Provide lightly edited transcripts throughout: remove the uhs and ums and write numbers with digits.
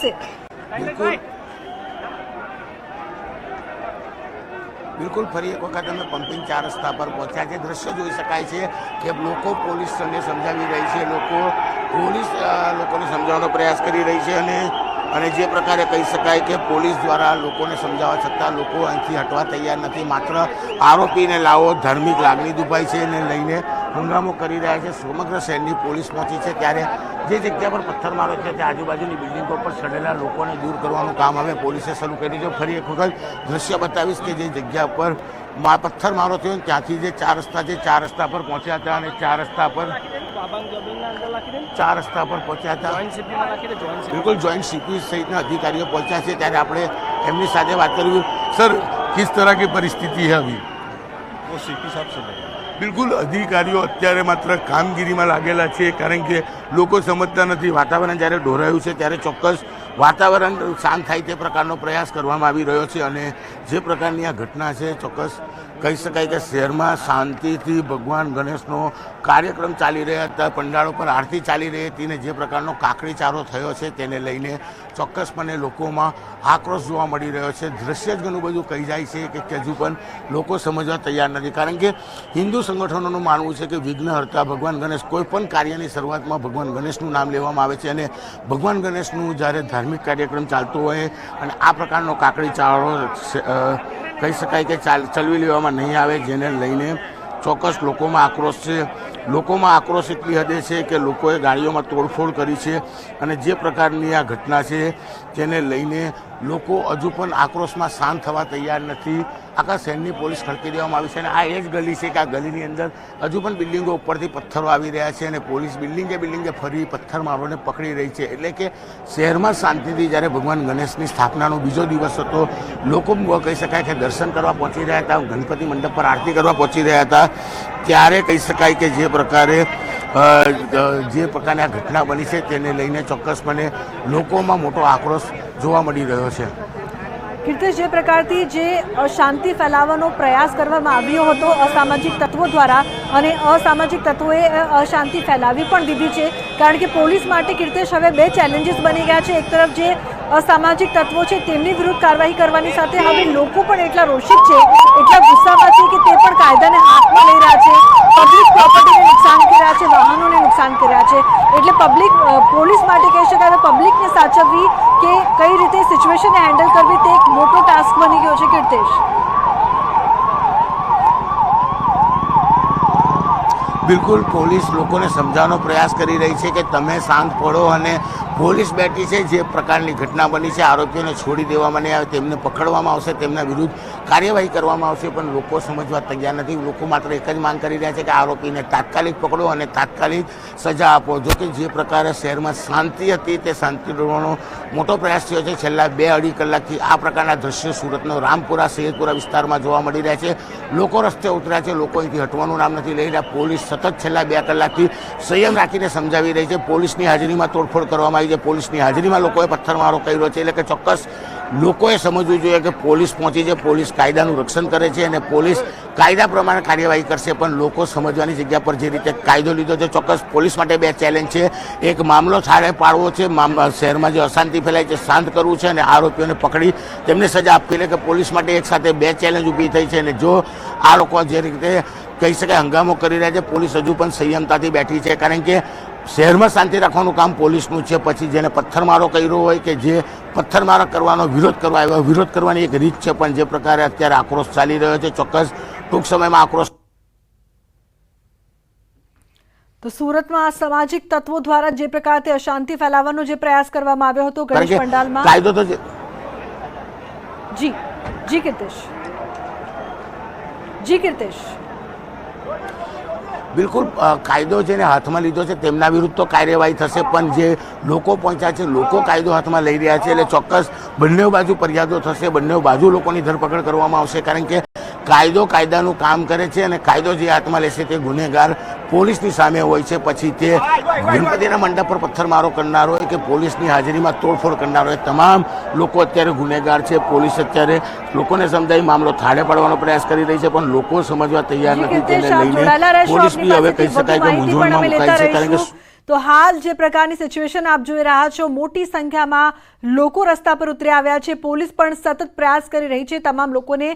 से। बिल्कुल फरी एक वखत अमे पंपिंग 4 रस्ता पर पहुंचा है। दृश्य जोई शकाय छे कि लोको पोलीस ने समझावी रही है, लोको पोलीस लोकोने समजावવાનો प्रयास करी रही है અને જે પ્રકારે કહી શકાય કે પોલીસ દ્વારા લોકોને સમજાવવા છતાં લોકો અહીંથી હટવા તૈયાર નથી। માત્ર આરોપીને લાવો, ધાર્મિક લાગણી દુભાઈ છે એને લઈને હંગામો કરી રહ્યા છે। સમગ્ર શહેરની પોલીસ પહોંચી છે ત્યારે જે જગ્યા પર પથ્થરમારો છે તે આજુબાજુની બિલ્ડિંગો પર ચડેલા લોકોને દૂર કરવાનું કામ હવે પોલીસે શરૂ કર્યું છે। ફરી એક વખત દ્રશ્ય બતાવીશ કે જે જગ્યા પર પથ્થરમારો થયો ત્યાંથી જે 4 રસ્તા છે 4 રસ્તા પર પહોંચ્યા હતા અને 4 રસ્તા પર 4 રસ્તા પર પહોંચ્યા હતા। बिल्कुल जॉइंट सीपी सहित अधिकारियों पहुंचा है त्यारे आपणे एमनी साथे बात करी। सर, किस तरह की परिस्थिति है अभी? वो सीपी साहब से बिल्कुल अधिकारीओ अत्यारे मात्र कामगीरीमां लागेला छे कारण के लोको समजता नथी। वातावरण ज्यारे ढोरायुं छे त्यारे चोक्कस वातावरण शांत थाय ते प्रकारनो प्रयास करवामां आवी रह्यो छे અને જે પ્રકારની આ ઘટના છે ચોક્કસ કહી શકાય કે શહેરમાં શાંતિથી ભગવાન ગણેશનો કાર્યક્રમ ચાલી રહ્યા હતા, પંડાળો પર આરતી ચાલી રહી હતી ને જે પ્રકારનો કાકડીચારો થયો છે તેને લઈને ચોક્કસપણે લોકોમાં આક્રોશ જોવા મળી રહ્યો છે। દૃશ્ય જ ઘણું બધું કહી જાય છે કે હજુ પણ લોકો સમજવા તૈયાર નથી કારણ કે હિન્દુ સંગઠનોનું માનવું છે કે વિઘ્નહર્તા ભગવાન ગણેશ કોઈપણ કાર્યની શરૂઆતમાં ભગવાન ગણેશનું નામ લેવામાં આવે છે અને ભગવાન ગણેશનું જ્યારે ધાર્મિક કાર્યક્રમ ચાલતો હોય અને આ પ્રકારનો કાકડીચારો કહી શકાય કે ચલવી લેવામાં નહીં આવે જેને લઈને ચોક્કસ લોકોમાં આક્રોશ છે। લોકોમાં આક્રોશ એટલી હદે છે કે લોકોએ ગાડીઓમાં તોડફોડ કરી છે અને જે પ્રકારની આ ઘટના છે તેને લઈને લોકો હજુ પણ આક્રોશમાં શાંત થવા તૈયાર નથી। આખા શહેરની પોલીસ ખડકી દેવામાં આવી છે અને આ એ જ ગલી છે કે આ ગલીની અંદર હજુ પણ બિલ્ડિંગો ઉપરથી પથ્થરો આવી રહ્યા છે અને પોલીસ બિલ્ડિંગે ફરી પથ્થરમારોને પકડી રહી છે। એટલે કે શહેરમાં શાંતિથી જ્યારે ભગવાન ગણેશની સ્થાપનાનો બીજો દિવસ હતો, લોકો કહી શકાય કે દર્શન કરવા પહોંચી રહ્યા હતા, ગણપતિ મંડપ પર આરતી કરવા પહોંચી રહ્યા હતા ત્યારે કહી શકાય કે જે પ્રકારની આ ઘટના બની છે તેને લઈને ચોક્કસપણે લોકોમાં મોટો આક્રોશ જોવા મળી રહ્યો છે। કીર્તિશ, જે પ્રકારથી જે અશાંતિ ફેલાવવાનો પ્રયાસ કરવામાં આવ્યો હતો અસામાજિક તત્વો દ્વારા અને અસામાજિક તત્વોએ અશાંતિ ફેલાવી પણ દીધી છે કારણ કે પોલીસ માટે કીર્તિશ હવે બે ચેલેન્જીસ બની ગયા છે। એક તરફ જે અસામાજિક તત્વો છે તેમની વિરુદ્ધ કાર્યવાહી કરવાની સાથે હવે લોકો પણ એટલા રોષિત છે, એટલા ગુસ્સામાં છે કે તે પણ કાયદાને હાથમાં લઈ રહ્યા છે, પબ્લિક પ્રોપર્ટીને નુકસાન કરી રહ્યા છે, વાહનોને નુકસાન કરી રહ્યા છે। એટલે પોલીસ માટે કહી શકાય પબ્લિકને સાચવવી કે કઈ રીતે સિચ્યુએશનને હેન્ડલ કરવી તે એક મોટો ટાસ્ક બની ગયો છે। કીર્તિશ, બિલકુલ પોલીસ લોકોને સમજાવવાનો પ્રયાસ કરી રહી છે કે તમે શાંત પડો અને પોલીસ બેઠી છે। જે પ્રકારની ઘટના બની છે આરોપીઓને છોડી દેવામાં નહીં આવે, તેમને પકડવામાં આવશે, તેમના વિરુદ્ધ કાર્યવાહી કરવામાં આવશે પણ લોકો સમજવા તૈયાર નથી। લોકો માત્ર એક જ માંગ કરી રહ્યા છે કે આરોપીને તાત્કાલિક પકડો અને તાત્કાલિક સજા આપો। જો કે જે પ્રકારે શહેરમાં શાંતિ હતી તે શાંતિ દોરવાનો મોટો પ્રયાસ થયો છે। છેલ્લા 2-2.5 કલાકથી આ પ્રકારના દ્રશ્યો સુરતનો રામપુરા સૈયદપુરા વિસ્તારમાં જોવા મળી રહ્યા છે। લોકો રસ્તે ઉતર્યા છે, લોકો અહીંથી હટવાનું નામ નથી લઈ રહ્યા। પોલીસ સતત છેલ્લા 2 કલાકથી સંયમ રાખીને સમજાવી રહી છે। પોલીસની હાજરીમાં તોડફોડ કરવામાં આવી છે, પોલીસની હાજરીમાં લોકોએ પથ્થરમારો કર્યો છે। એટલે કે ચોક્કસ લોકોએ સમજવું જોઈએ કે પોલીસ પહોંચી છે, પોલીસ કાયદાનું રક્ષણ કરે છે અને પોલીસ કાયદા પ્રમાણે કાર્યવાહી કરશે પણ લોકો સમજવાની જગ્યા પર જે રીતે કાયદો લીધો છે ચોક્કસ પોલીસ માટે બે ચેલેન્જ છે। એક મામલો થાળે પાડવો છે, શહેરમાં જે અશાંતિ ફેલાય છે શાંત કરવું છે અને આરોપીઓને પકડી તેમને સજા આપવી। એટલે કે પોલીસ માટે એક સાથે બે ચેલેન્જ ઊભી થઈ છે અને જો આ લોકો જે રીતે કહી શકાય હંગામો કરી રહ્યા છે પોલીસ હજુ પણ સંયમતાથી બેઠી છે કારણ કે શહેરમાં શાંતિ રાખવાનું કામ પોલીસનું છે। પછી જેને પથ્થરમારો કર્યો હોય કે જે પથ્થરમારો કરવાનો વિરોધ કરવા આવ્યો વિરોધ કરવાની એક રીત છે પણ જે પ્રકારે અત્યારે આક્રોશ ચાલી રહ્યો છે ચોક્કસ ટૂંક સમયમાં આક્રોશ। તો સુરતમાં સામાજિક તત્વો દ્વારા જે પ્રકારથી અશાંતિ ફેલાવવાનો જે પ્રયાસ કરવામાં આવ્યો હતો ગણેશ પંડાલમાં કાયદો તો જી કીર્તિશ બિલકુલ કાયદો જેને હાથમાં લીધો છે તેમના વિરુદ્ધ તો કાર્યવાહી થશે પણ જે લોકો પહોંચ્યા છે લોકો કાયદો હાથમાં લઈ રહ્યા છે એટલે ચોક્કસ બંને બાજુ ફરિયાદો થશે, બંને બાજુ લોકોની ધરપકડ કરવામાં આવશે કારણ કે કાયદો કાયદાનું કામ કરે છે અને કાયદો જે હાથમાં લેશે તે ગુનેગાર પોલીસની સામે હોય છે। પછી તે ગણપતિના મંડપ પર પથ્થરમારો કરનાર હોય કે પોલીસની હાજરીમાં તોડફોડ કરનાર હોય તમામ લોકો અત્યારે ગુનેગાર છે। પોલીસ અત્યારે લોકોને સમજાવી મામલો થાળે પાડવાનો પ્રયાસ કરી રહી છે પણ લોકો સમજવા તૈયાર નથી તેને લઈને પોલીસ બી હવે કહી શકાય કે મૂંઝવણમાં મુકાઈ છે કારણ કે તો હાલ જે પ્રકારની સિચ્યુએશન આપ જોઈ રહ્યા છો, મોટી સંખ્યામાં લોકો રસ્તા પર ઉતરી આવ્યા છે. પોલીસ પણ સતત પ્રયાસ કરી રહી છે તમામ લોકોને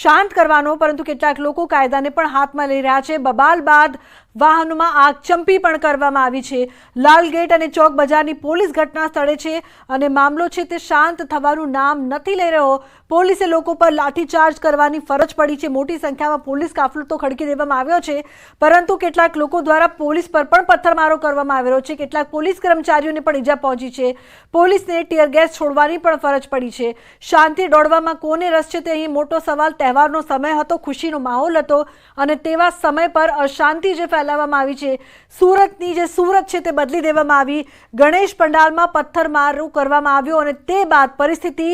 શાંત કરવાનો, પરંતુ કેટલાક લોકો કાયદાને પણ હાથમાં લઈ રહ્યા છે. બબાલ બાદ વાહનોમાં આગચંપી પણ કરવામાં આવી છે. લાલગેટ અને ચોક બજારની પોલીસ ઘટના સ્થળે છે અને મામલો છે તે શાંત થવાનું નામ નથી લઈ રહ્યો. પોલીસે લોકો પર લાઠીચાર્જ કરવાની ફરજ પડી છે. મોટી સંખ્યામાં પોલીસ કાફલો તો ખડકી દેવામાં આવ્યો છે, પરંતુ કેટલાક લોકો દ્વારા પોલીસ પર પણ પથ્થરમારો કરવામાં આવી રહ્યો છે. કેટલાક પોલીસ કર્મચારીઓને પણ ઈજા પહોંચી છે. પોલીસને ટીયર ગેસ છોડવાની પણ ફરજ પડી છે. શાંતિ દોડવામાં કોને રસ છે તે અહીં મોટો સવાલ. તહેવારનો સમય હતો, ખુશીનો માહોલ હતો અને તેવા સમય પર અશાંતિ જે ફેલાવવામાં આવી છે, સુરતની જે સુરત છે તે બદલી દેવામાં આવી. ગણેશ પંડાલમાં પથ્થરમારો કરવામાં આવ્યો અને તે બાદ પરિસ્થિતિ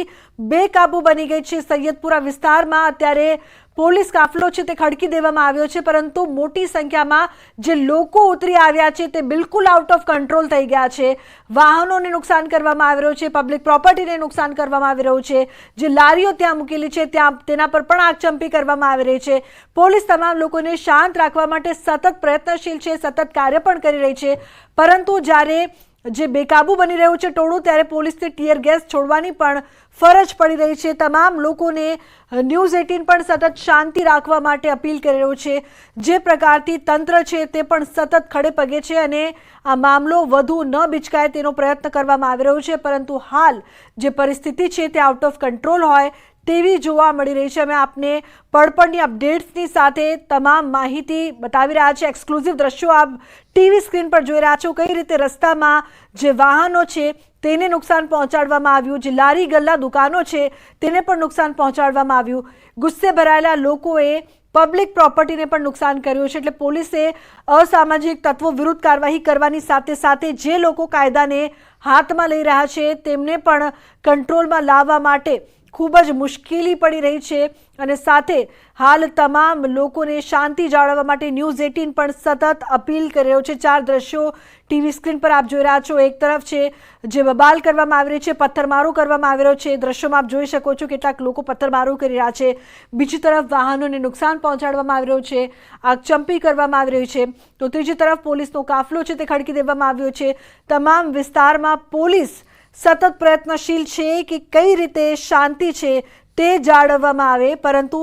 બેકાબુ બની ગઈ છે. સૈયદપુરા વિસ્તારમાં અત્યારે પોલીસ કાફલો છે તે ખડકી દેવામાં આવ્યો છે, પરંતુ મોટી સંખ્યામાં જે લોકો ઉતરી આવ્યા છે તે બિલકુલ આઉટ ઓફ કંટ્રોલ થઈ ગયા છે. વાહનોને નુકસાન કરવામાં આવી રહ્યું છે, પબ્લિક પ્રોપર્ટીને નુકસાન કરવામાં આવી રહ્યું છે. જે લારીઓ ત્યાં મૂકેલી છે ત્યાં તેના પર પણ આગચંપી કરવામાં આવી રહી છે. પોલીસ તમામ લોકોને શાંત રાખવા માટે સતત પ્રયત્નશીલ છે, સતત કાર્ય પણ કરી રહી છે, પરંતુ જ્યારે જે બેકાબુ બની રહ્યું છે ટોળું, ત્યારે પોલીસને ટીયર ગેસ છોડવાની પણ ફરજ પડી રહી છે. તમામ લોકોને ન્યૂઝ 18 પણ સતત શાંતિ રાખવા માટે અપીલ કરી રહ્યું છે. જે પ્રકારથી તંત્ર છે તે પણ સતત ખડે પગે છે અને આ મામલો વધુ ન બિચકાય તેનો પ્રયત્ન કરવામાં આવી રહ્યો છે, પરંતુ હાલ જે પરિસ્થિતિ છે તે આઉટ ઓફ કંટ્રોલ હોય તેવી જોવા મળી રહી છે. અમે આપને પડપડની અપડેટ્સની સાથે તમામ માહિતી બતાવી રહ્યા છે. એક્સક્લુઝિવ દ્રશ્યો આપ ટીવી સ્ક્રીન પર જોઈ રહ્યા છો. કઈ રીતે રસ્તામાં જે વાહનો છે તેને નુકસાન પહોંચાડવામાં આવ્યું, જે લારી ગલ્લા દુકાનો છે તેને પણ નુકસાન પહોંચાડવામાં આવ્યું. ગુસ્સે ભરાયેલા લોકોએ પબ્લિક પ્રોપર્ટીને પણ નુકસાન કર્યું છે. એટલે પોલીસે અસામાજિક તત્વો વિરુદ્ધ કાર્યવાહી કરવાની સાથે સાથે જે લોકો કાયદાને હાથમાં લઈ રહ્યા છે તેમને પણ કંટ્રોલમાં લાવવા માટે ખૂબ જ મુશ્કેલી પડી રહી છે અને સાથે હાલ તમામ લોકોને શાંતિ જાળવવા માટે ન્યૂઝ 18 પણ સતત અપીલ કરી રહ્યો છે. 4 દ્રશ્યો ટીવી સ્ક્રીન પર આપ જોઈ રહ્યા છો. એક તરફ છે જે બબાલ કરવામાં આવી રહી છે, પથ્થરમારો કરવામાં આવી રહ્યો છે. દ્રશ્યોમાં આપ જોઈ શકો છો કેટલાક લોકો પથ્થરમારો કરી રહ્યા છે. બીજી તરફ વાહનોને નુકસાન પહોંચાડવામાં આવી રહ્યું છે, આગચંપી કરવામાં આવી રહી છે. તો ત્રીજી તરફ પોલીસનો કાફલો છે તે ખડકી દેવામાં આવ્યો છે. તમામ વિસ્તારમાં પોલીસ સતત પ્રયત્નશીલ છે કે કઈ રીતે શાંતિ છે તે જાળવવામાં આવે, પરંતુ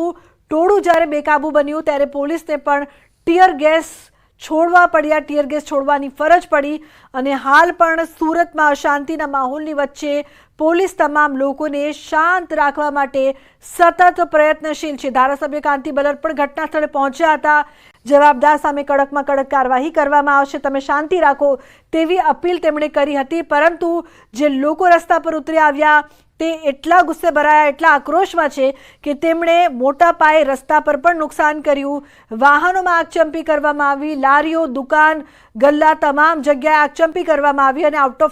ટોળું જ્યારે બેકાબુ બન્યું ત્યારે પોલીસને પણ ટીયર ગેસ છોડવા પડ્યા, ટીયર ગેસ છોડવાની ફરજ પડી અને હાલ પણ સુરતમાં અશાંતિના માહોલની વચ્ચે પોલીસ તમામ લોકોને શાંત રાખવા માટે સતત પ્રયત્નશીલ છે. ધારાસભ્ય કાંતિ બલર પણ ઘટના સ્થળે પહોંચ્યા હતા. જવાબદાર સામે કડકમાં કડક કાર્યવાહી કરવામાં આવશે, તમે શાંતિ રાખો તેવી અપીલ તેમણે કરી હતી, પરંતુ જે લોકો રસ્તા પર ઉતરી આવ્યા તે એટલા ગુસ્સે ભરાયા, એટલા આક્રોશમાં છે કે તેમણે મોટા પાયે રસ્તા પર પણ નુકસાન કર્યું. વાહનોમાં આગચંપી કરવામાં આવી, લારીઓ, દુકાન, ગલ્લા તમામ જગ્યાએ આગચંપી કરવામાં આવી અને આઉટ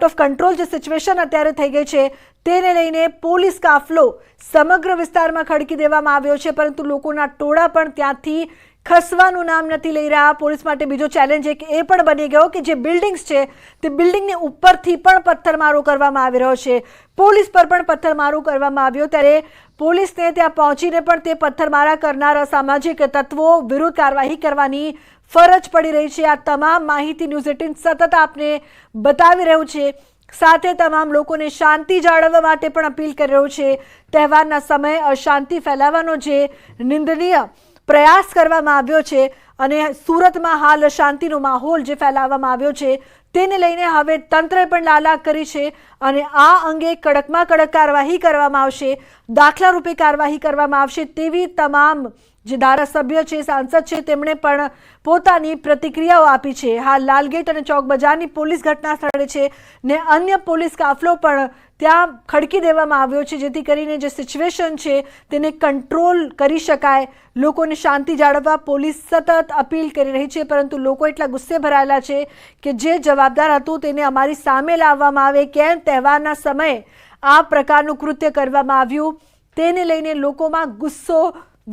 ઓફ કંટ્રોલ જે સિચ્યુએશન અત્યારે થઈ ગઈ છે તેને લઈને પોલીસ કાફલો સમગ્ર વિસ્તારમાં ખડકી દેવામાં આવ્યો છે, પરંતુ લોકોના ટોળા પણ ત્યાંથી ખસવાનું નામ નથી લઈ રહ્યા. પોલીસ માટે બીજો ચેલેન્જ એક એ પણ બની ગયો કે જે બિલ્ડિંગ્સ છે તે બિલ્ડિંગની ઉપરથી પણ પથ્થરમારો કરવામાં આવી રહ્યો છે. પોલીસ પર પણ પથ્થરમારો કરવામાં આવ્યો, ત્યારે પોલીસને ત્યાં પહોંચીને પણ તે પથ્થરમારા કરનાર અસામાજિક તત્વો વિરુદ્ધ કાર્યવાહી કરવાની ફરજ પડી રહી છે. આ તમામ માહિતી ન્યૂઝ 18 સતત આપને બતાવી રહ્યું છે, સાથે તમામ લોકોને શાંતિ જાળવવા માટે પણ અપીલ કરી રહ્યું છે. તહેવારના સમયે અશાંતિ ફેલાવવાનો જે નિંદનીય પ્રયાસ કરવામાં આવ્યો છે અને સુરતમાં હાલ શાંતિનો માહોલ જે ફેલાવવામાં આવ્યો છે તેને લઈને હવે તંત્રએ પણ લાલાક કરી છે અને આ અંગે કડકમાં કડક કાર્યવાહી કરવામાં આવશે, દાખલા રૂપે કાર્યવાહી કરવામાં આવશે તેવી તમામ જે ધારાસભ્ય છે, સાંસદ છે, તેમણે પણ પોતાની પ્રતિક્રિયાઓ આપી છે. હાલ લાલગેટ અને ચોક બજારની પોલીસ ઘટના સ્થળે છે ને અન્ય પોલીસ કાફલો પણ ત્યાં ખડકી દેવામાં આવ્યો છે, જેથી કરીને જે સિચ્યુએશન છે તેને કંટ્રોલ કરી શકાય. લોકોને શાંતિ જાળવવા પોલીસ સતત અપીલ કરી રહી છે, પરંતુ લોકો એટલા ગુસ્સે ભરાયેલા છે કે જે જવાબદાર હતું તેને અમારી સામે લાવવામાં આવે. કેમ તહેવારના સમયે આ પ્રકારનું કૃત્ય કરવામાં આવ્યું તેને લઈને લોકોમાં ગુસ્સો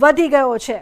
વધી ગયો છે.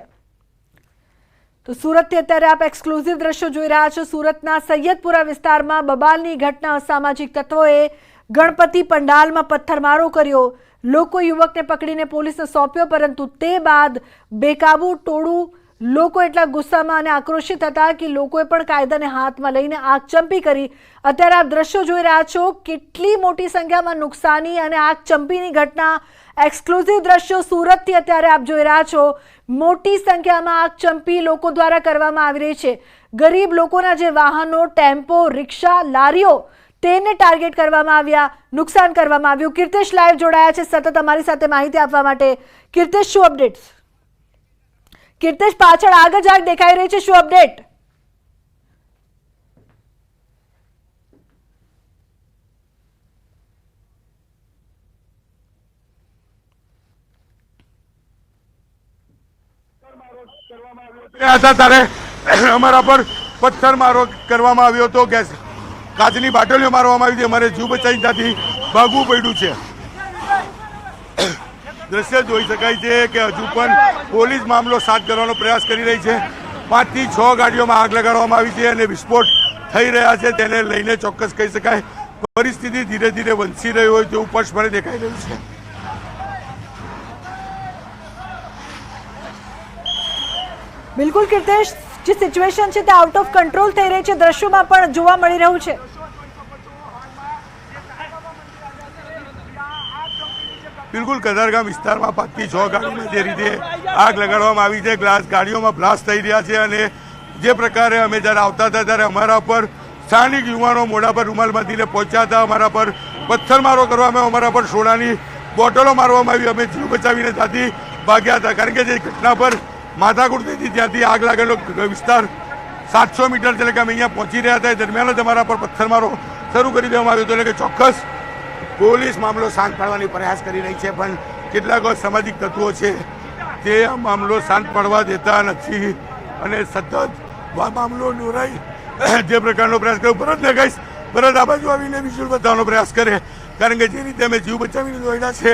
તો સુરતથી અત્યારે આપ એક્સક્લુઝિવ દ્રશ્યો જોઈ રહ્યા છો. સુરતના સૈયદપુરા વિસ્તારમાં બબાલની ઘટના, અસામાજિક તત્વોએ ગણપતિ પંડાલમાં પથ્થરમારો કર્યો. લોકો યુવકને પકડીને પોલીસને સોંપ્યો, પરંતુ તે બાદ બેકાબુ ટોળું લોકો એટલા ગુસ્સામાં અને આક્રોશિત હતા કે લોકોએ પણ કાયદાને હાથમાં લઈને આગચંપી કરી. અત્યારે આપ દ્રશ્યો જોઈ રહ્યા છો, કેટલી મોટી સંખ્યામાં નુકસાની અને આગચંપીની ઘટના. એક્સક્લુઝિવ દ્રશ્યો સુરતથી અત્યારે આપ જોઈ રહ્યા છો. મોટી સંખ્યામાં આગચંપી લોકો દ્વારા કરવામાં આવી રહી છે. ગરીબ લોકોના જે વાહનો, ટેમ્પો, રિક્ષા, લારીઓ, તેને ટાર્ગેટ કરવામાં આવ્યા, નુકસાન કરવામાં આવ્યું. કીર્તેશ લાઈવ જોડાયા છે સતત અમારી સાથે માહિતી આપવા માટે. કીર્તેશ, શું અપડેટ્સ? કીર્તેશ, પાછળ આગળ જાગ દેખાઈ રહી છે, શું અપડેટ? તારે અમારા પર પથ્થરમારો કરવામાં આવ્યો હતો, ગેસ કાચની બાટલીઓ મારવામાં આવી હતી. અમારે જીવ બચાવી ત્યાંથી ભાગવું પડ્યું છે. દ્રશ્ય જોઈ શકાય છે કે હજુ પણ પોલીસ મામલો શાંત કરવાનો પ્રયાસ કરી રહી છે. 5 થી 6 ગાડીઓમાં આગ લગાડવામાં આવી છે અને વિસ્ફોટ થઈ રહ્યા છે. તેને લઈને ચોક્કસ કહી શકાય પરિસ્થિતિ ધીરે ધીરે વંચી રહી હોય તેવું સ્પષ્ટપણે દેખાઈ રહ્યું છે. બિલકુલ કીર્તેશ, જે સિચ્યુએશન છે તે આઉટ ઓફ કંટ્રોલ થઈ રહી છે, દ્રશ્યોમાં પણ જોવા મળી રહ્યું છે. બિલકુલ કતારગામ વિસ્તારમાં 5 થી 6 ગાડીમાં જે રીતે આગ લગાડવામાં આવી છે, ગ્લાસ ગાડીઓમાં બ્લાસ્ટ થઈ રહ્યા છે. અને જે પ્રકારે અમે જ્યારે આવતા હતા ત્યારે અમારા પર સ્થાનિક યુવાનો મોઢા પર રૂમાલ બાંધીને પહોંચ્યા હતા. અમારા પર પથ્થરમારો કરવામાં, અમારા પર સોડાની બોટલો મારવામાં આવી. અમે જીવ બચાવીને ત્યાંથી ભાગ્યા હતા, કારણ કે જે ઘટના પર માથાકૂટ થઈ હતી ત્યાંથી આગ લાગેલો વિસ્તાર 700 મીટર એટલે કે અમે અહીંયા પહોંચી રહ્યા હતા. એ દરમિયાન જ અમારા પર પથ્થરમારો શરૂ કરી દેવામાં આવ્યો હતો. એટલે કે ચોક્કસ પોલીસ મામલો શાંત પાડવાની પ્રયાસ કરી રહી છે, પણ કેટલાક સામાજિક તત્વો છે તે આ મામલો શાંત પાડવા દેતા નથી અને સતત આ મામલો દોરાઈ જે પ્રકારનો પ્રયાસ કર્યો. ભરતને કહીશ, ભરત આ બાજુ આવીને વિઝ્યુઅલ બતાવવાનો પ્રયાસ કરે, કારણ કે જે રીતે અમે જીવ બચાવીને દોડ્યા છે,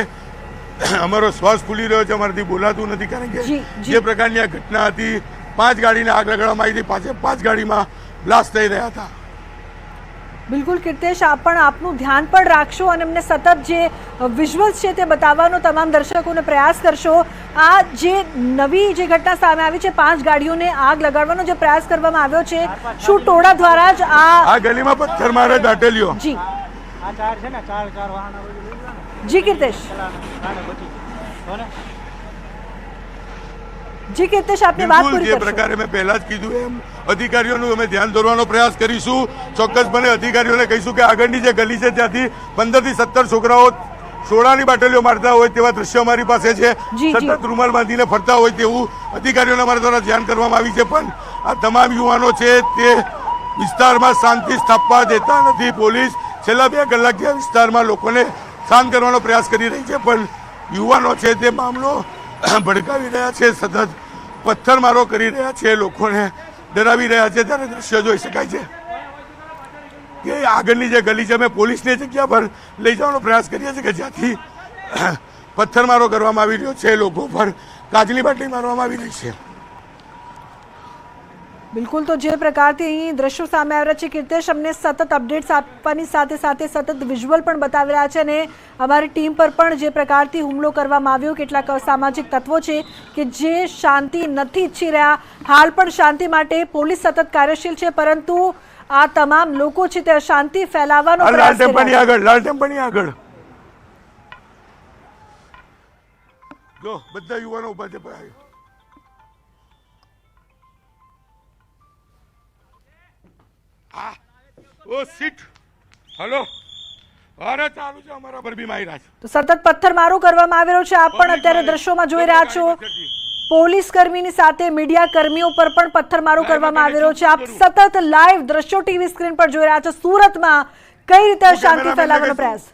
અમારો શ્વાસ ફૂલી રહ્યો છે, અમારાથી બોલાતું નથી. કારણ કે જે પ્રકારની આ ઘટના હતી, 5 ગાડીને આગ લગાડવામાં આવી હતી, 5 ગાડીમાં બ્લાસ્ટ થઈ રહ્યા હતા. બિલકુલ કીર્તેશ, આપ પણ આપનું ધ્યાન પણ રાખશો અને અમને સતત જે વિઝ્યુઅલ્સ છે તે બતાવવાનો તમામ દર્શકોને પ્રયાસ કરશો. આ જે નવી જે ઘટના સામે આવી છે, 5 ગાડીઓને આગ લગાડવાનો જે પ્રયાસ કરવામાં આવ્યો છે, શું ટોળા દ્વારા જ આ ગલીમાં પથ્થર મારે દાટેલીઓ? જી આ 4 છે ને 4 વાહન. જી કીર્તેશ, જી કીર્તેશ, આપની વાત પૂરી જે કરશો. પ્રકારે મેં પહેલા જ કીધું એમ અધિકારીઓનું અમે ધ્યાન દોરવાનો પ્રયાસ કરીશું. ચોક્કસપણે અધિકારીઓને કહીશું કે આગળની જે ગલી છે ત્યાંથી 15 થી 17 છોકરાઓ સોડાની બાટલીઓ મારતા હોય તેવા દ્રશ્યો અમારી પાસે છે. સતત રૂમાલ બાંધીને ફરતા હોય તેવું અધિકારીઓને અમારા દ્વારા ધ્યાન કરવામાં આવી છે. પણ આ તમામ યુવાનો છે તે વિસ્તારમાં શાંતિ સ્થાપવા દેતા નથી. પોલીસ છેલ્લા 2 કલાકથી આ વિસ્તારમાં લોકોને શાંત કરવાનો પ્રયાસ કરી રહી છે, પણ યુવાનો છે તે મામલો ભડકાવી રહ્યા છે, સતત પથ્થરમારો કરી રહ્યા છે, લોકોને ડરાવી રહ્યા છે. ત્યારે દ્રશ્ય જોઈ શકાય છે કે આગળની જે ગલી છે અમે પોલીસની જગ્યા પર લઈ જવાનો પ્રયાસ કરીએ છીએ કે જ્યાંથી પથ્થરમારો કરવામાં આવી રહ્યો છે, લોકો પર કાચની બાટલી મારવામાં આવી રહી છે. બિલકુલ, તો જે પ્રકારથી અહીં દ્રશ્યો સામે આવી રહ્યા છે કીર્તેશ, અમને સતત અપડેટ્સ આપવાની સાથે સાથે સતત વિઝ્યુઅલ પણ બતાવી રહ્યા છે. અને અમારી ટીમ પર પણ જે પ્રકારથી હુમલો કરવામાં આવ્યો, કેટલાક અસામાજિક તત્વો છે કે જે શાંતિ નથી ઈચ્છી રહ્યા. હાલ પણ શાંતિ માટે પોલીસ સતત કાર્યશીલ છે, પરંતુ આ તમામ લોકો છે તે અશાંતિ ફેલાવવાનો પ્રયાસ કરી રહ્યા છે. લાલ ટેમ્પાની આગળ જો બધા યુવાનો ઉભા છે. ઓ સીટ, હલો, અરે ચાલુ છે, અમારા પર બી માર્યા છે. તો સતત પથ્થરમારો કરવામાં આવી રહ્યો છે. આપ પણ અત્યારે દ્રશ્યોમાં જોઈ રહ્યા છો, પોલીસ કર્મીની સાથે મીડિયા કર્મીઓ પર પણ પથ્થરમારો કરવામાં આવી રહ્યો છે. આપ સતત લાઈવ દ્રશ્યો ટીવી સ્ક્રીન પર જોઈ રહ્યા છો. સુરતમાં કઈ રીતે શાંતિ ફેલાવવાનો પ્રયાસ.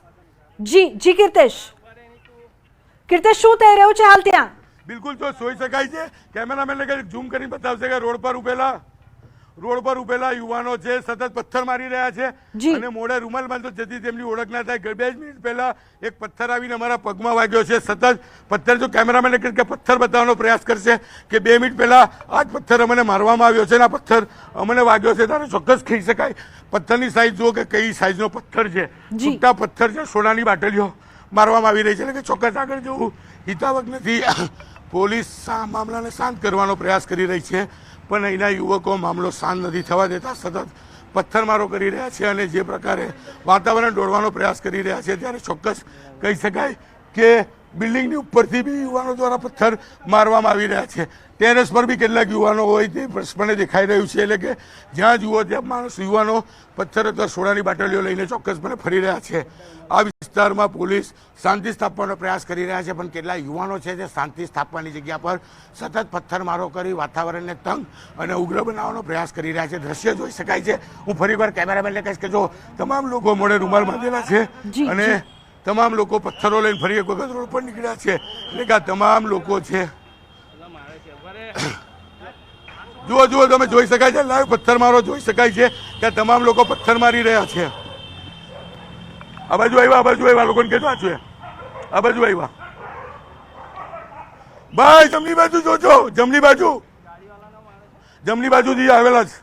જી જી કીર્તેશ, કીર્તેશ, શું થઈ રહ્યું છે હાલ ત્યાં? બિલકુલ તો જોઈ શકાય છે. કેમેરામેન ઝૂમ કરીને બતાવશે કે રોડ પર ઉભેલા યુવાનો છે સતત પથ્થર મારી રહ્યા છે અને મોઢે રૂમાલ બાંધો જેથી તેમની ઓળખ ના થાય. 2 મિનિટ પહેલા એક પથ્થર આવીને અમારા પગમાં વાગ્યો છે. સતત પથ્થર, જો કેમેરામેન કે પથ્થર બતાવવાનો પ્રયાસ કરશે કે 2 મિનિટ પહેલા આ જ પથ્થર અમને મારવામાં આવ્યો છે ને આ પથ્થર અમને વાગ્યો છે, ત્યારે ચોક્કસ કહી શકાય પથ્થરની સાઈઝ જો કે કઈ સાઈઝનો પથ્થર છે. છૂટા પથ્થર છે, સોનાની બાટલીઓ મારવામાં આવી રહી છે, એટલે કે ચોક્કસ આગળ જવું હિતાવક નથી. પોલીસ આ મામલાને શાંત કરવાનો પ્રયાસ કરી રહી છે, પણ અહીંના યુવકો મામલો શાંત નથી થવા દેતા, સતત પથ્થરમારો કરી રહ્યા છે અને જે પ્રકારે વાતાવરણ દોડવાનો પ્રયાસ કરી રહ્યા છે ત્યારે ચોક્કસ કહી શકાય કે બિલ્ડિંગની ઉપરથી બી યુવાનો દ્વારા પથ્થર મારવામાં આવી રહ્યા છે. ટેરેસ પર બી કેટલાક યુવાનો હોય તે સ્પષ્ટપણે દેખાઈ રહ્યું છે. એટલે કે જ્યાં જુઓ ત્યાં યુવાનો પથ્થર અથવા સોડાની બાટલીઓ લઈને ચોક્કસપણે ફરી રહ્યા છે. આ વિસ્તારમાં પોલીસ શાંતિ સ્થાપવાનો પ્રયાસ કરી રહ્યા છે, પણ કેટલા યુવાનો છે જે શાંતિ સ્થાપવાની જગ્યા પર સતત પથ્થરમારો કરી વાતાવરણને તંગ અને ઉગ્ર બનાવવાનો પ્રયાસ કરી રહ્યા છે. દ્રશ્ય જોઈ શકાય છે. હું ફરીવાર કેમેરામેનને કહીશ કે જો તમામ લોકો મોઢે રૂમાલ બાંધેલા છે અને તમામ લોકો પથ્થરો લઈને ફરી એક વખત રોડ પર નીકળ્યા છે. એટલે કે આ તમામ લોકો છે, જુઓ જુઓ તમે જોઈ શકાય છે, લાઈવ પથ્થરમારો જોઈ શકાય છે કે તમામ લોકો પથ્થર મારી રહ્યા છે. આ બાજુ આવ્યા લોકોને કહેતો છે આ બાજુ આવ્યા ભાઈ, જમણી બાજુ જોજો, જમણી બાજુથી આવેલા છે.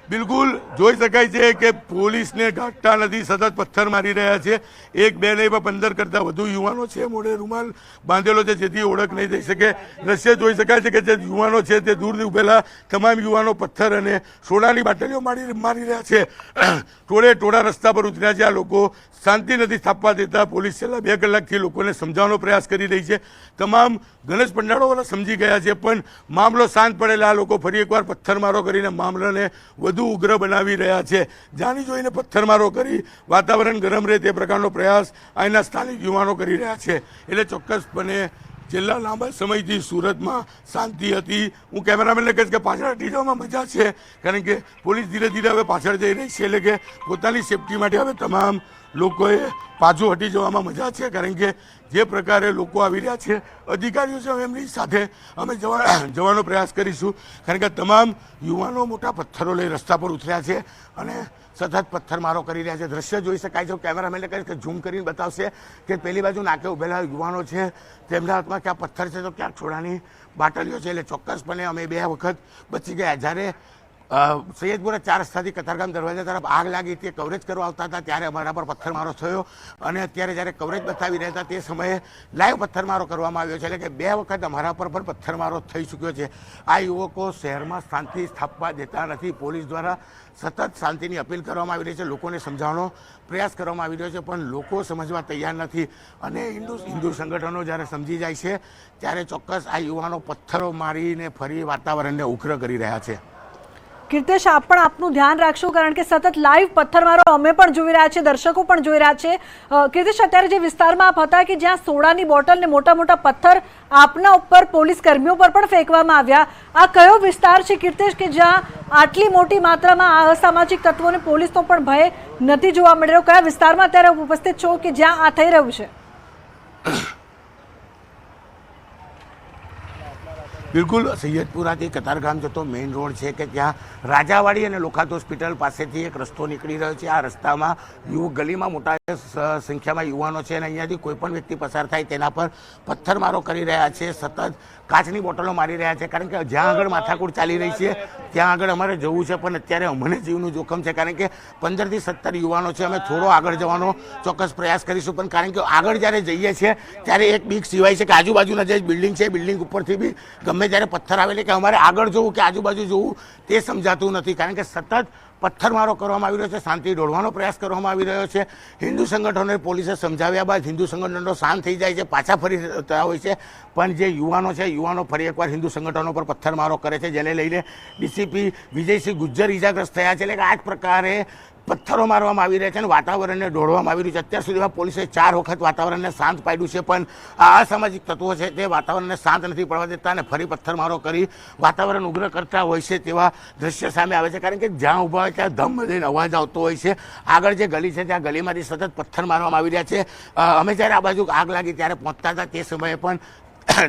બિલકુલ જોઈ શકાય છે કે પોલીસને ગાંઠતા નથી, સતત પથ્થર મારી રહ્યા છે. એક બે નહીં પણ 15 કરતાં વધુ યુવાનો છે, મોઢે રૂમાલ બાંધેલો છે જેથી ઓળખ નહીં થઈ શકે. દ્રશ્ય જોઈ શકાય છે કે જે યુવાનો છે તે દૂરથી ઉભેલા તમામ યુવાનો પથ્થર અને સોડાની બાટલીઓ મારી રહ્યા છે. ટોળા રસ્તા પર ઉતર્યા છે. આ લોકો શાંતિ નથી સ્થાપવા દેતા. પોલીસ છેલ્લા 2 કલાકથી લોકોને સમજાવવાનો પ્રયાસ કરી રહી છે. તમામ ગણેશ પંડાળોવાળા સમજી ગયા છે, પણ મામલો શાંત પડેલા આ લોકો ફરી એકવાર પથ્થરમારો કરીને મામલાને વધુ ઉગ્ર બનાવી રહ્યા છે. જાણી જોઈને પથ્થરમારો કરી વાતાવરણ ગરમ રહે તે પ્રકારનો પ્રયાસ અહીંના સ્થાનિક યુવાનો કરી રહ્યા છે. એટલે ચોક્કસપણે છેલ્લા લાંબા સમયથી સુરતમાં શાંતિ હતી. હું કેમેરામેનને કહીશ કે પાછળ હટી જવામાં મજા છે, કારણ કે પોલીસ ધીરે ધીરે હવે પાછળ જઈ રહી છે. એટલે કે પોતાની સેફટી માટે હવે તમામ લોકોએ પાછું હટી જવામાં મજા છે, કારણ કે જે પ્રકારે લોકો આવી રહ્યા છે અધિકારીઓ છે એમની સાથે અમે જવાનો પ્રયાસ કરીશું, કારણ કે તમામ યુવાનો મોટા પથ્થરો લઈ રસ્તા પર ઉતર્યા છે અને સતત પથ્થરમારો કરી રહ્યા છે. દ્રશ્ય જોઈ શકાય છે. કેમેરામેનને કહીશ કે ઝૂમ કરીને બતાવશે કે પેલી બાજુ નાકે ઉભેલા યુવાનો છે તેમના હાથમાં ક્યાં પથ્થર છે તો ક્યાંક છોડાની બાટલીઓ છે. એટલે ચોક્કસપણે અમે 2 વખત બચી ગયા. જ્યારે સૈયદપુરા 4 રસ્તાથી કતારગામ દરવાજા તરફ આગ લાગી તે કવરેજ કરવા આવતા હતા ત્યારે અમારા પર પથ્થરમારો થયો અને અત્યારે જ્યારે કવરેજ બતાવી રહ્યા હતા તે સમયે લાઈવ પથ્થરમારો કરવામાં આવ્યો છે. એટલે કે 2 વખત અમારા પર પણ પથ્થરમારો થઈ ચૂક્યો છે. આ યુવકો શહેરમાં શાંતિ સ્થાપવા દેતા નથી. પોલીસ દ્વારા સતત શાંતિની અપીલ કરવામાં આવી રહી છે, લોકોને સમજાવવાનો પ્રયાસ કરવામાં આવી રહ્યો છે, પણ લોકો સમજવા તૈયાર નથી. અને હિન્દુ સંગઠનો જ્યારે સમજી જાય છે ત્યારે ચોક્કસ આ યુવાનો પથ્થરો મારીને ફરી વાતાવરણને ઉગ્ર કરી રહ્યા છે. કીર્તેશ, આપ પણ આપનું ધ્યાન રાખશો, કારણ કે સતત લાઈવ પથ્થરમારો અમે પણ જોઈ રહ્યા છે, દર્શકો પણ જોઈ રહ્યા છે. કીર્તેશ, અત્યારે જે વિસ્તારમાં આપ હતા કે જ્યાં સોડાની બોટલ ને મોટા મોટા પથ્થર આપના ઉપર પોલીસ કર્મીઓ પર પણ ફેંકવામાં આવ્યા, આ કયો વિસ્તાર છે કીર્તેશ કે જ્યાં આટલી મોટી માત્રામાં આ અસામાજિક તત્વોને પોલીસનો પણ ભય નથી જોવા મળી રહ્યો? કયા વિસ્તારમાં અત્યારે ઉપસ્થિત છો કે જ્યાં આ થઈ રહ્યું છે? બિલકુલ સૈયદપુરાથી કતારગામ જતો મેઇન રોડ છે કે ત્યાં રાજાવાડી અને લોખાત હોસ્પિટલ પાસેથી એક રસ્તો નીકળી રહ્યો છે. આ રસ્તામાં ગલીમાં મોટા સંખ્યામાં યુવાનો છે અને અહીંયાથી કોઈ પણ વ્યક્તિ પસાર થાય તેના પર પથ્થરમારો કરી રહ્યા છે, સતત કાચની બોટલો મારી રહ્યા છે. કારણ કે જ્યાં આગળ માથાકૂટ ચાલી રહી છે ત્યાં આગળ અમારે જવું છે, પણ અત્યારે અમને જીવનું જોખમ છે, કારણ કે 15 થી 17 યુવાનો છે. અમે થોડો આગળ જવાનો ચોક્કસ પ્રયાસ કરીશું, પણ કારણ કે આગળ જ્યારે જઈએ છીએ ત્યારે એક બીક સિવાય છે કે આજુબાજુના જે બિલ્ડિંગ છે બિલ્ડિંગ ઉપરથી બી ગમે ત્યારે પથ્થર આવેલે કે અમારે આગળ જવું કે આજુબાજુ જવું તે સમજાતું નથી, કારણ કે સતત પથ્થરમારો કરવામાં આવી રહ્યો છે, શાંતિ દોડવાનો પ્રયાસ કરવામાં આવી રહ્યો છે. હિન્દુ સંગઠનોને પોલીસે સમજાવ્યા બાદ હિન્દુ સંગઠનો શાંત થઈ જાય છે, પાછા ફરી થયા હોય છે, પણ જે યુવાનો છે યુવાનો ફરી એકવાર હિન્દુ સંગઠનો પર પથ્થરમારો કરે છે, જેને લઈને ડીસીપી વિજયસિંહ ગુજ્જર ઇજાગ્રસ્ત થયા છે. એટલે કે આ જ પ્રકારે પથ્થરો મારવામાં આવી રહ્યા છે અને વાતાવરણને દોડવામાં આવી રહ્યું છે. અત્યાર સુધીમાં પોલીસે 4 વખત વાતાવરણને શાંત પાડ્યું છે, પણ આ અસામાજિક તત્વો છે તે વાતાવરણને શાંત નથી પડવા દેતા અને ફરી પથ્થરમારો કરી વાતાવરણ ઉગ્ર કરતા હોય છે તેવા દ્રશ્ય સામે આવે છે. કારણ કે જ્યાં ઊભા હોય ત્યાં ધમ લઈને અવાજ આવતો હોય છે. આગળ જે ગલી છે ત્યાં ગલીમાંથી સતત પથ્થર મારવામાં આવી રહ્યા છે. અમે જ્યારે આ બાજુ આગ લાગી ત્યારે પહોંચતા હતા તે સમયે પણ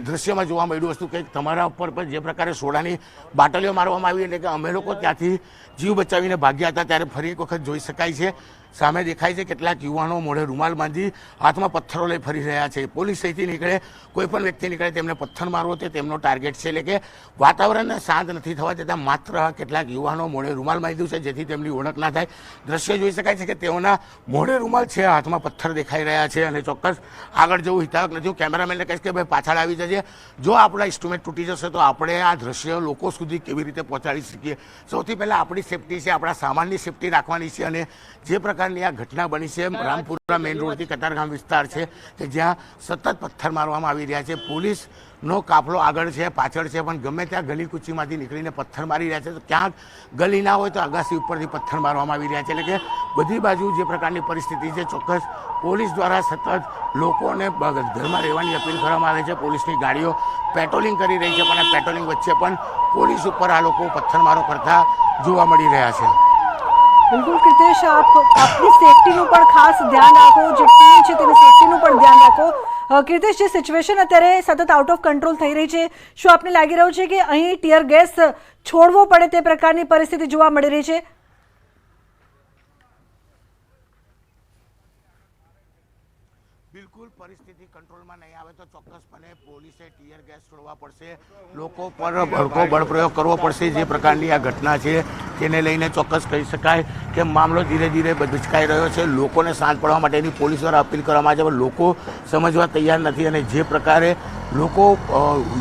દ્રશ્યમાં જોવા મળ્યું હતું કે તમારા ઉપર પણ જે પ્રકારે સોડાની બાટલીઓ મારવામાં આવી, એટલે કે અમે લોકો ત્યાંથી જીવ બચાવીને ભાગ્યા હતા, ત્યારે ફરી એક વખત જોઈ શકાય છે સામે દેખાય છે કેટલાક યુવાનો મોઢે રૂમાલ બાંધી હાથમાં પથ્થરો લઈ ફરી રહ્યા છે. પોલીસ અહીંથી નીકળે, કોઈ પણ વ્યક્તિ નીકળે તેમને પથ્થર મારવો તે તેમનો ટાર્ગેટ છે. એટલે કે વાતાવરણને શાંત નથી થવા દેતા, માત્ર કેટલાક યુવાનો મોઢે રૂમાલ બાંધ્યું છે જેથી તેમની ઓળખ ના થાય. દ્રશ્ય જોઈ શકાય છે કે તેઓના મોઢે રૂમાલ છે, હાથમાં પથ્થર દેખાઈ રહ્યા છે અને ચોક્કસ આગળ જવું હિતાવક નથી. કેમેરામેનને કહીશ કે ભાઈ પાછળ આવી જજે, જો આપણા ઇન્સ્ટ્રુમેન્ટ તૂટી જશે તો આપણે આ દ્રશ્ય લોકો સુધી કેવી રીતે પહોંચાડી શકીએ. સૌથી પહેલાં આપણી સેફટી છે, આપણા સામાનની સેફટી રાખવાની છે. અને જે પ્રકારની આ ઘટના બની છે રામપુરા મેઇન રોડથી કતારગામ વિસ્તાર છે કે જ્યાં સતત પથ્થર મારવામાં આવી રહ્યા છે. પોલીસનો કાફલો આગળ છે, પાછળ છે, પણ ગમે ત્યાં ગલી કૂચીમાંથી નીકળીને પથ્થર મારી રહ્યા છે. તો ક્યાંક ગલી ના હોય તો અગાસી ઉપરથી પથ્થર મારવામાં આવી રહ્યા છે. એટલે કે બધી બાજુ જે પ્રકારની પરિસ્થિતિ છે, ચોક્કસ પોલીસ દ્વારા સતત લોકોને ઘરમાં રહેવાની અપીલ કરવામાં આવે છે. પોલીસની ગાડીઓ પેટ્રોલિંગ કરી રહી છે, પણ આ પેટ્રોલિંગ વચ્ચે પણ પોલીસ ઉપર આ લોકો પથ્થરમારો કરતા જોવા મળી રહ્યા છે. બિલકુલ કૃતેશ, આપની સેફટીનું પણ ખાસ ધ્યાન રાખો, જે ટીમ છે તેની સેફટીનું પણ ધ્યાન રાખો. કૃતેશ, જે સિચ્યુએશન અત્યારે સતત આઉટ ઓફ કંટ્રોલ થઈ રહી છે, શું આપને લાગી રહ્યું છે કે અહીં ટીયર ગેસ છોડવો પડે તે પ્રકારની પરિસ્થિતિ જોવા મળી રહી છે? બિલકુલ પરિસ્થિતિ કંટ્રોલમાં નહીં આવે તો ચોક્કસપણે પોલીસે ટીયર ગેસ છોડવા પડશે, લોકો પર ભડકો બળપ્રયોગ કરવો પડશે. જે પ્રકારની આ ઘટના છે તેને લઈને ચોક્કસ કહી શકાય કે મામલો ધીરે ધીરે બચકાઈ રહ્યો છે. લોકોને શાંત પડવા માટેની પોલીસ દ્વારા અપીલ કરવામાં આવે છે, પણ લોકો સમજવા તૈયાર નથી. અને જે પ્રકારે લોકો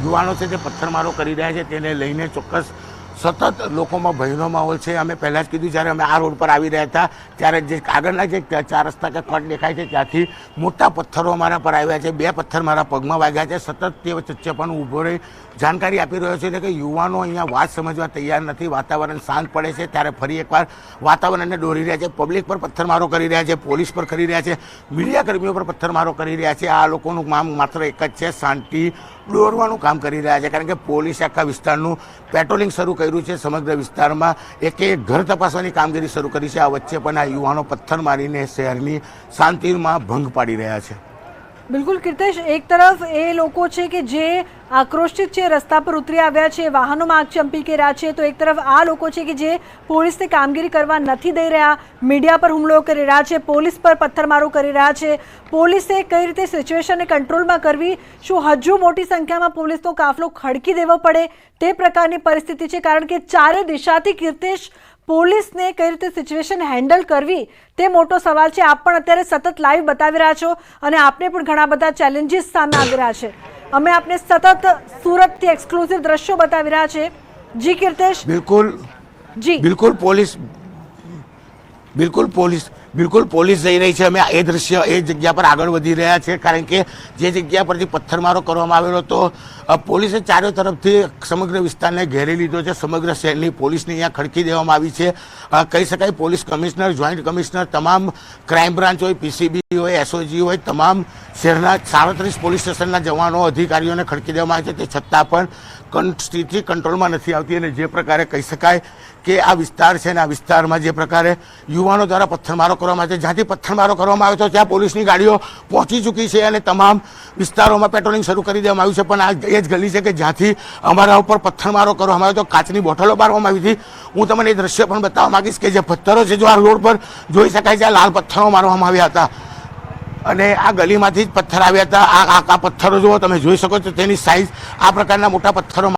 યુવાનો છે તે પથ્થરમારો કરી રહ્યા છે તેને લઈને ચોક્કસ સતત લોકોમાં ભયનો માહોલ છે. અમે પહેલાં જ કીધું, જ્યારે અમે આ રોડ પર આવી રહ્યા હતા ત્યારે જે આગળના જે 4 રસ્તા કે કટ દેખાય છે ત્યાંથી મોટા પથ્થરો અમારા પર આવ્યા છે. 2 પથ્થર મારા પગમાં વાગ્યા છે. સતત તે વચ્ચે પણ ઊભો રહી જાણકારી આપી રહ્યો છે. એટલે કે યુવાનો અહીંયા વાત સમજવા તૈયાર નથી. વાતાવરણ શાંત પડે છે ત્યારે ફરી એકવાર વાતાવરણને દોરી રહ્યા છે. પબ્લિક પર પથ્થરમારો કરી રહ્યા છે, પોલીસ પર કરી રહ્યા છે, મીડિયાકર્મીઓ પર પથ્થરમારો કરી રહ્યા છે. આ લોકોનું કામ માત્ર એક જ છે, શાંતિ દોરવાનું કામ કરી રહ્યા છે. કારણ કે પોલીસે આખા વિસ્તારનું પેટ્રોલિંગ શરૂ કર્યું છે. સમગ્ર વિસ્તારમાં એક ઘર તપાસવાની કામગીરી શરૂ કરી છે. આ વચ્ચે પણ આ યુવાનો પથ્થર મારીને શહેરની શાંતિમાં ભંગ પાડી રહ્યા છે. બિલકુલ કૃતેશ, એક તરફ એ લોકો છે કે જે આક્રોશિત છે, રસ્તા પર ઉતરી આવ્યા છે, વાહનોમાં આગ ચંપી રહ્યા છે, તો એક તરફ આ લોકો છે કે જે પોલીસને કામગીરી કરવા નથી દઈ રહ્યા, મીડિયા પર હુમલો કરી રહ્યા છે, પોલીસ પર પથ્થરમારો કરી રહ્યા છે. પોલીસે કઈ રીતે સિચ્યુએશનને કંટ્રોલમાં કરવી, શું હજુ મોટી સંખ્યામાં પોલીસનો કાફલો ખડકી દેવો પડે તે પ્રકારની પરિસ્થિતિ છે? કારણ કે ચારે દિશાથી કૃતેશ પોલીસને કઈ રીતે સિચ્યુએશન હેન્ડલ કરવી તે મોટો સવાલ છે. આપ પણ અત્યારે સતત લાઈવ બતાવી રહ્યા છો અને આપને પણ ઘણા બધા ચેલેન્જીસ સામે આવી રહ્યા છે. અમે આપને સતત સુરતથી એક્સક્લુઝિવ દ્રશ્યો બતાવી રહ્યા છે. જી કૃતેશ. બિલકુલ પોલીસ જઈ રહી છે. અમે એ દ્રશ્ય એ જગ્યા પર આગળ વધી રહ્યા છે. કારણ કે જે જગ્યા પરથી પથ્થરમારો કરવામાં આવેલો તો પોલીસે ચારે તરફથી સમગ્ર વિસ્તારને ઘેરી લીધો છે. સમગ્ર શહેરની પોલીસને અહીંયા ખડકી દેવામાં આવી છે. કહી શકાય પોલીસ કમિશનર, જોઈન્ટ કમિશનર, તમામ ક્રાઇમ બ્રાન્ચ હોય, પીસીબી હોય, એસઓજી હોય, તમામ શહેરના 37 પોલીસ સ્ટેશનના જવાનો, અધિકારીઓને ખડકી દેવામાં આવે છે. તે છતાં પણ સ્થિતિ કંટ્રોલમાં નથી આવતી. અને જે પ્રકારે કહી શકાય કે આ વિસ્તાર છે ને આ વિસ્તારમાં જે પ્રકારે યુવાનો દ્વારા પથ્થરમારો કરવામાં આવે છે, જ્યાંથી પથ્થરમારો કરવામાં આવે તો ત્યાં પોલીસની ગાડીઓ પહોંચી ચૂકી છે અને તમામ વિસ્તારોમાં પેટ્રોલિંગ શરૂ કરી દેવામાં આવ્યું છે. પણ આ એ જ ગલી છે કે જ્યાંથી અમારા ઉપર પથ્થરમારો કરવામાં આવ્યો તો કાચની બોટલો મારવામાં આવી હતી. હું તમને એ દ્રશ્ય પણ બતાવવા માંગીશ કે જે પથ્થરો છે, જો આ રોડ પર જોઈ શકાય છે, આ લાલ પથ્થરો મારવામાં આવ્યા હતા અને આ ગલીમાંથી જ પથ્થર આવ્યા હતા. આ પથ્થરો જુઓ, તમે જોઈ શકો છો તેની સાઈઝ, આ પ્રકારના મોટા પથ્થરો